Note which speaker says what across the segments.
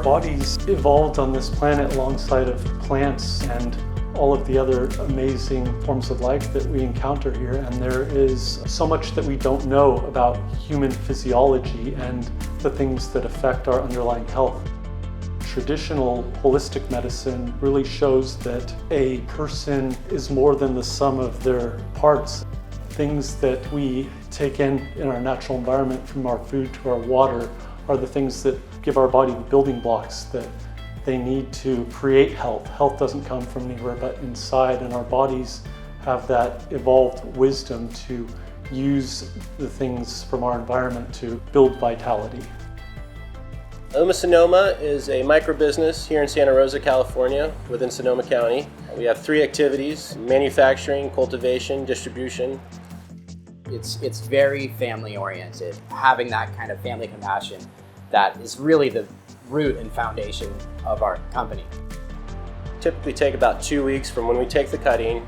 Speaker 1: bodies evolved on this planet alongside of plants and all of the other amazing forms of life that we encounter here, and there is so much that we don't know about human physiology and the things that affect our underlying health. Traditional holistic medicine really shows that a person is more than the sum of their parts. Things that we take in our natural environment, from our food to our water, are the things that give our body the building blocks that they need to create health. Health doesn't come from anywhere but inside, and our bodies have that evolved wisdom to use the things from our environment to build vitality.
Speaker 2: UMMA Sonoma is a micro-business here in Santa Rosa, California, within Sonoma County. We have 3 activities: manufacturing, cultivation, distribution.
Speaker 3: It's very family-oriented. Having that kind of family compassion, that is really the root and foundation of our company.
Speaker 2: Typically take about 2 weeks from when we take the cutting,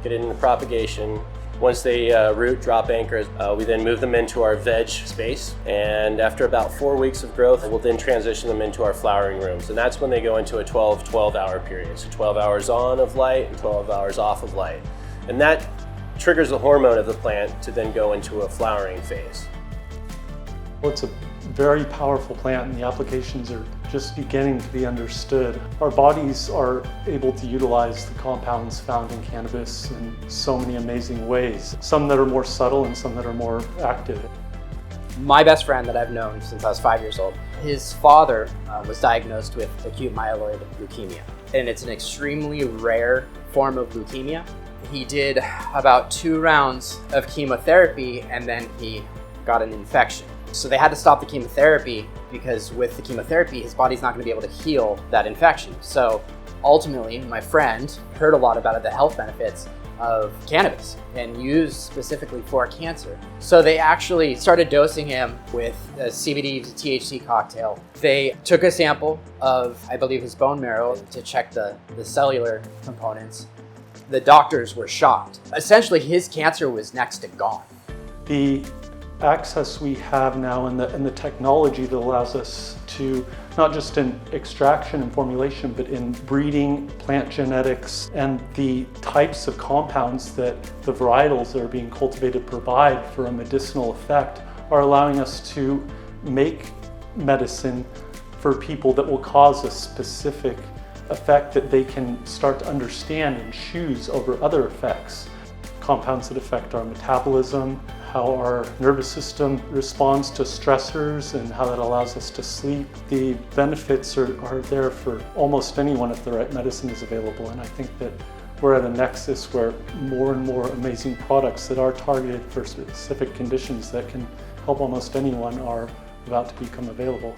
Speaker 2: get it into propagation. Once they root, drop anchor, we then move them into our veg space. And after about 4 weeks of growth, we'll then transition them into our flowering rooms. And that's when they go into a 12-hour period. So 12 hours on of light and 12 hours off of light. And that triggers the hormone of the plant to then go into a flowering phase.
Speaker 1: Well, it's a very powerful plant, and the applications are just beginning to be understood. Our bodies are able to utilize the compounds found in cannabis in so many amazing ways, some that are more subtle and some that are more active.
Speaker 3: My best friend that I've known since I was 5 years old, his father was diagnosed with acute myeloid leukemia, and it's an extremely rare form of leukemia. He did about 2 rounds of chemotherapy, and then he got an infection. So they had to stop the chemotherapy because with the chemotherapy, his body's not going to be able to heal that infection. So ultimately, my friend heard a lot about the health benefits of cannabis and used specifically for cancer. So they actually started dosing him with a CBD to THC cocktail. They took a sample of, I believe, his bone marrow to check the cellular components. The doctors were shocked. Essentially, his cancer was next to gone.
Speaker 1: The access we have now and the technology that allows us to, not just in extraction and formulation, but in breeding, plant genetics, and the types of compounds that the varietals that are being cultivated provide for a medicinal effect, are allowing us to make medicine for people that will cause a specific effect that they can start to understand and choose over other effects. Compounds that affect our metabolism, how our nervous system responds to stressors, and how that allows us to sleep. The benefits are there for almost anyone if the right medicine is available, and I think that we're at a nexus where more and more amazing products that are targeted for specific conditions that can help almost anyone are about to become available.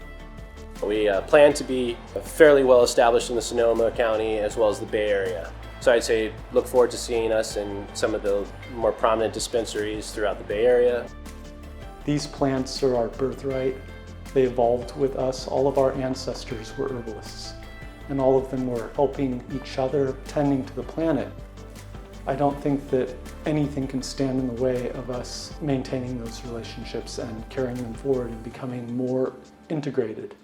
Speaker 2: We plan to be fairly well established in the Sonoma County as well as the Bay Area. So I'd say look forward to seeing us in some of the more prominent dispensaries throughout the Bay Area.
Speaker 1: These plants are our birthright. They evolved with us. All of our ancestors were herbalists, and all of them were helping each other, tending to the planet. I don't think that anything can stand in the way of us maintaining those relationships and carrying them forward and becoming more integrated.